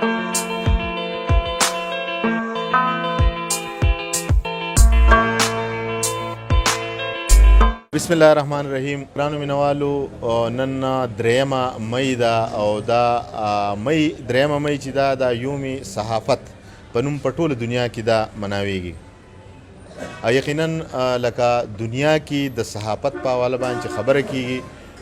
بسم الله الرحمن الرحیم. ګرانو مینوالو، نن دریمه مئی ده او دا دریمه مئی چې دا د یوم صحافت په نوم په ټوله دنیا کې دا مناویږي. یقینا لکه دنیا کې د صحافت په حواله باندې چې خبره کیږي،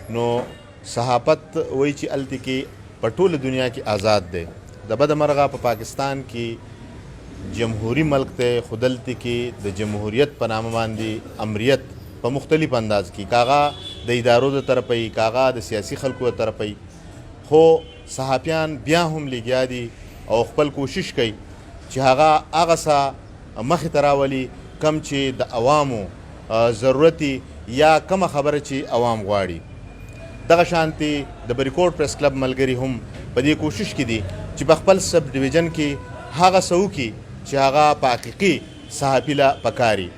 نو صحافت وایي چې هلته کې په ټوله دنیا کې آزاد دی. د بده مرغه په پاکستان کې جمهوري ملک دی، خو دلته کې د جمهوریت په نامه باندې امریت په مختلف انداز کې کاغه د ادارو د طرفه یې، کاغه د سیاسي خلکو د طرفه یې، خو صحافیان بیا هم لګیا دي او خپل کوشش کوي چې هغه څه مخې ته راولي کم چې د عوامو ضرورتي یا کومه خبره چې عوام غواړي. دغه شانتي د بریکوټ پریس کلب ملګري هم په دې کوشش کې دي چې په خپل سب ډیویژن کې هغه څه وکړي چې هغه په حقیقي صحافي له پکاري.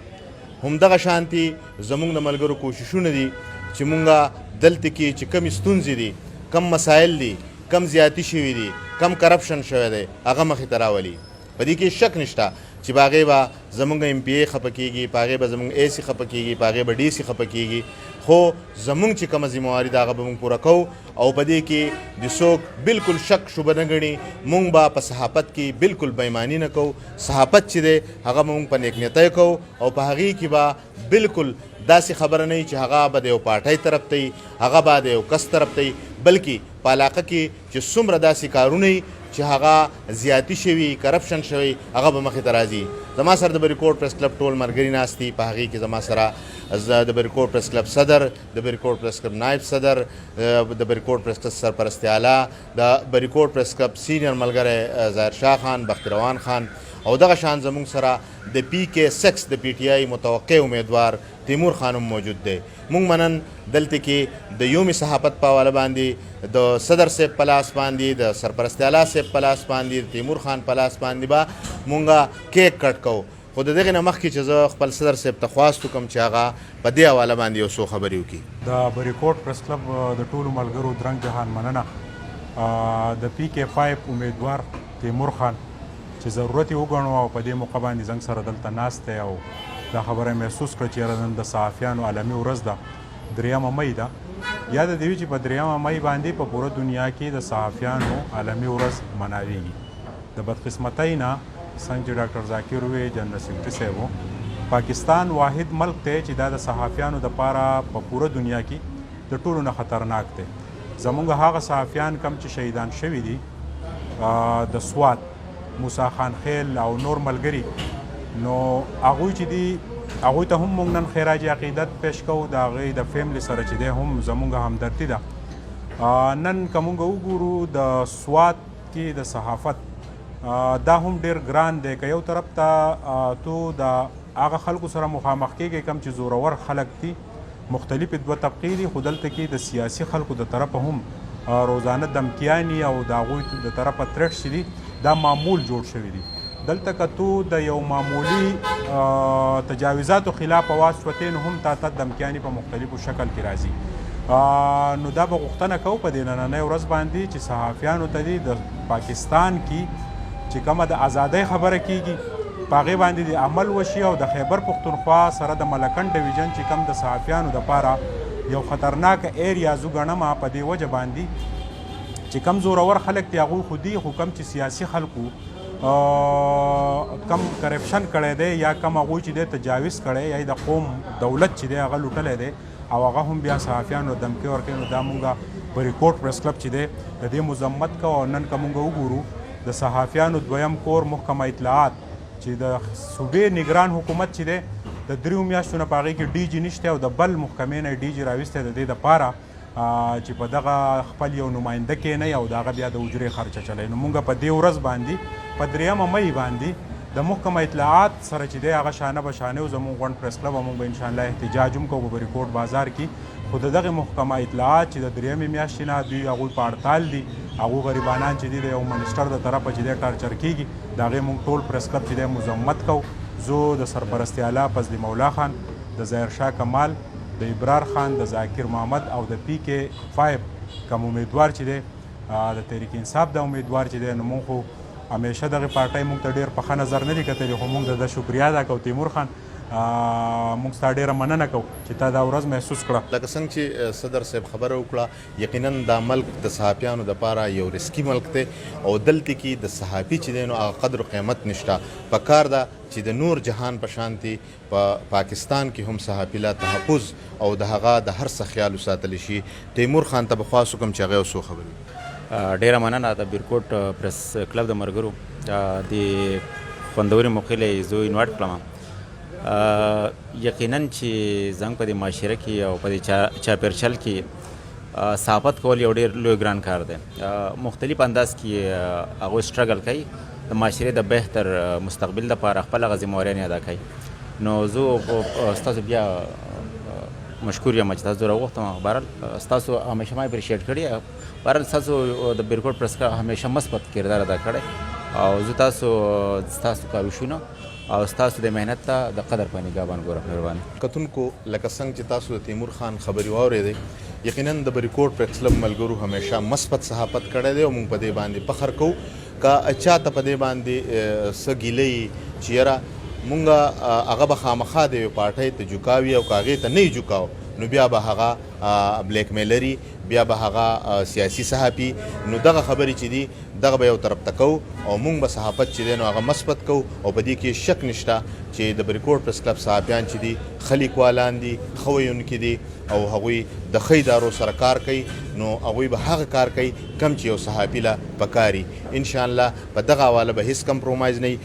هم دغه شانتي زمونږ د ملګرو کوششونه دي چې مونږه دلته کې چې کم ستونزې دي، کم مسایل دي، کم زیاتی شوي دي، کم کرپشن شوی دی، هغه مخې ته راولي. په دې کې شک نشته چې په هغې به زمونږ ایم پی ای خفه کېږي، په هغې به زمونږ ای سی خفه کېږي، په هغې به ډي سی خفه کېږي، خو زمونږ چې کومه ذمواري ده هغه به مونږ پوره کوو. او په دې کې د څوک بالکل شک شبه نه ګڼي. مونږ به په صحافت کې بالکل بېایماني نه کوو. صحافت چې دی هغه مونږ په نیکنیتۍ کوو او په هغې کې به بالکل داسې خبره نه وي چې هغه به د یو پارټۍ طرف ته وي، هغه به د یو کس طرف ته وي، بلکې په علاقه کې چې څومره داسې کارونه وي چې هغه زیاتی شوي، کرپشن شوی، هغه به مخې ته راځي. زما سره د بریکوټ پریس کلب ټول ملګري ناست دي. په هغې کې زما سره د بریکوټ پریس کلب صدر، د بریکوټ پریس کلب نایب صدر، د بریکوټ پریس کلب سرپرست اعلی، د بریکوټ پریس کلب سینیر ملګری ظاهر شاه خان، بختروان خان، او دغه شان زمونږ سره د پی کې 6 د پی ټی آی متوقع امیدوار تیمور خان هم موجود دی. مونږ منن دلته کې د یوم صحافت په حواله باندې د صدر صاحب په لاس باندې، د سرپرست اعلی صاحب په لاس باندې، د تیمور خان په لاس باندې به مونږه کیک کټ کوو. خو د دغې نه مخکې چې زه خپل صدر صاحب ته خواست وکړم چې هغه په دې حواله باندې یو څو خبرې وکړي. د بریکوټ پریس کلب د ټولو ملګرو درنګ جهان مننه. د پی کې 5 امیدوار تیمور خان چې ضرورت یې وګڼو او په دې موقع باندې زنګ سره دلته ناست دی او دا خبره محسوس کړه چې یاره نن د صحافیانو عالمي ورځ ده، 3 مئی ده. یاد دې وي چې په 3 مئی باندې په پوره دنیا کې د صحافیانو عالمي ورځ مناویږي. د بدقسمتۍ نه څنګه چې ډاکټر ذاکر ووی، جنرال سکرټري صاحب، پاکستان واحد ملک دی چې دا د صحافیانو دپاره په پوره دنیا کې د ټولو نه خطرناک دی. زمونږ هغه صحافیان کم چې شهیدان شوي دي د سوات، موسی خان خیل او نور ملګري، نو هغوی چې دي هغوی ته هم موږ نن خراج عقیدت پیش کوو. د هغوی د فیملی سره چې دی هم زمونږ همدردي ده. نن که موږ وګورو د سوات کې د صحافت دا هم ډېر ګران دی. که یو طرف ته تو د هغه خلکو سره مخامخ کېږي کم چې زورور خلک دي، مختلفې 2 طبقې دي، خو دلته کې د سیاسي خلکو د طرفه هم روزانه دمکیانې او د هغوی د طرفه ترټ چې دي دا معمول جوړ شوي دي. دلته که تو د یو معمولي تجاوزاتو خلاف اواز وتې، نو هم تا ته دمکیانې په مختلفو شکل کې راځي. نو دا به غوښتنه کوو په دې نننۍ ورځ باندې چې صحافیانو ته دي د پاکستان کې چې کومه د ازادۍ خبره کیږي په هغې باندې د عمل وشي او د خیبر پښتونخوا سره د ملکنډ ډویژن چې کوم د صحافیانو دپاره یو خطرناک ایریا زه ګڼم په دې وجه باندې چې کم زورور خلک دي هغوی خو دي، خو کم چې سیاسي خلکو کم کرپشن کړی دی یا کم هغوی چې دی تجاوز کړی یا د قوم دولت چې دی هغه لوټلی دی او هغه هم بیا صحافیانو دمکې ورکوي. نو دا مونږ بریکوټ پریس کلب چې دی د دې مذمت کوو. او نن که مونږ وګورو د صحافیانو 2م کور محکمه اطلاعات چې د صوبې نگران حکومت چې دی د 3 میاشتو نه په هغې کې ډي جي نشته او د بل محکمې نه ډي جي راویستی د دې دپاره چې په دغه خپل یو نماینده کېنی او د هغه بیا د اجرې خرچه چلی. نو مونږ په دې ورځ باندې په 3 مئی باندې د محکمه اطلاعات سره چې دی هغه شانه به شانې او زموږ غونډ پریس کلب مونږ به انشاءالله احتجاج هم کوو په بریکوټ بازار کې. خو د دغې محکمه اطلاعات چې د 3 میاشتې نه دوی هغوی په اړتال دي، هغوی غریبانان چې دي د یو منسټر د طرفه چې دی ټارچر کېږي، د هغې مونږ ټول پریس کلب چې دی مذمت کوو. زه د سرپرست اعلی فضل مولا خان، د ظاهر شاه کمال، د ابرار خان، د ذاکر محمد او د پی کې 5 کوم امیدوار چې دی د تحریک انصاف د امیدوار چې دی نو مونږ خو همیشه دغه پارټۍ مونږ ته ډېر په ښه نظر نه دي کتلي خو مونږ د شکریا ادا کوو تیمور خان مونږ ستا ډېره مننه کوو چې تا دا ورځ محسوس کړه. لکه څنګه چې صدر صاحب خبره وکړه یقینا دا ملک د صحافیانو دپاره یو رسکي ملک دی او دلته کې د صحافي چې دی نو هغه قدر و قیمت نشته. پکار ده چې د نور جهان په شانتي په پاکستان کې هم صحافي لا تحفظ او د هغه د هر څه خیال وساتلی شي. تیمور خان ته به خواست وکړم چې هغه یو څو خبرې. ډیره مننه د بیرکوټ پریس کلب د ملګرو د خوندورې موقع زه انوایټ کړم. یقینا چې زموږ په دې معاشره کې او په دې چاپېرچل کې صحافت کول یو ډېر لوی ګران کار دی. مختلف انداز کې هغوی سټرګل کوي د معاشرې د بهتر مستقبل دپاره خپل هغه ذمهواريانې ادا کوي. نو زه ستاسو بیا مشکور یم چې تاسو راوغوښتم. بهرحال ستاسو همیشه ما اپریشیټ کړي. بهرحال ستاسو د بیرکوټ پریس همیشه مثبت کردار ادا کړی او زه ستاسو کاوشونه او ستاسو د مهنت ته د قدر په نگاه باندې ګورم. مهرباني کتونکو لکه څنګه چې تاسو د تیمور خان خبرې واورېدې یقینا د بیرکوټ پریس کلب ملګرو همیشه مثبت صحافت کړی دی او موږ په دې باندې فخر کوو. که چاته په دې باندې څه ګیلې چې یاره مونږ هغه به خامخا د یوې پارټۍ ته جوکاوي او که هغې ته نه یې جوکاو نو بیا به هغه بلیک میلري بیا به هغه سیاسي صحافي نو دغه خبرې چې دي دغه به یو طرف ته کوو او مونږ به صحافت چې دی نو هغه مثبت کوو او په دې کې شک نشته چې د بیرکوټ پریس کلب صحافیان چې دي ښه لیکوالان دي ښه ویونکي دي او هغوی د ښه ادارو سره کار کوي نو هغوی به هغه کار کوي کم چې یو صحافي له پکاري. انشاءالله په دغه حواله به هیڅ کمپرومایز نه وي.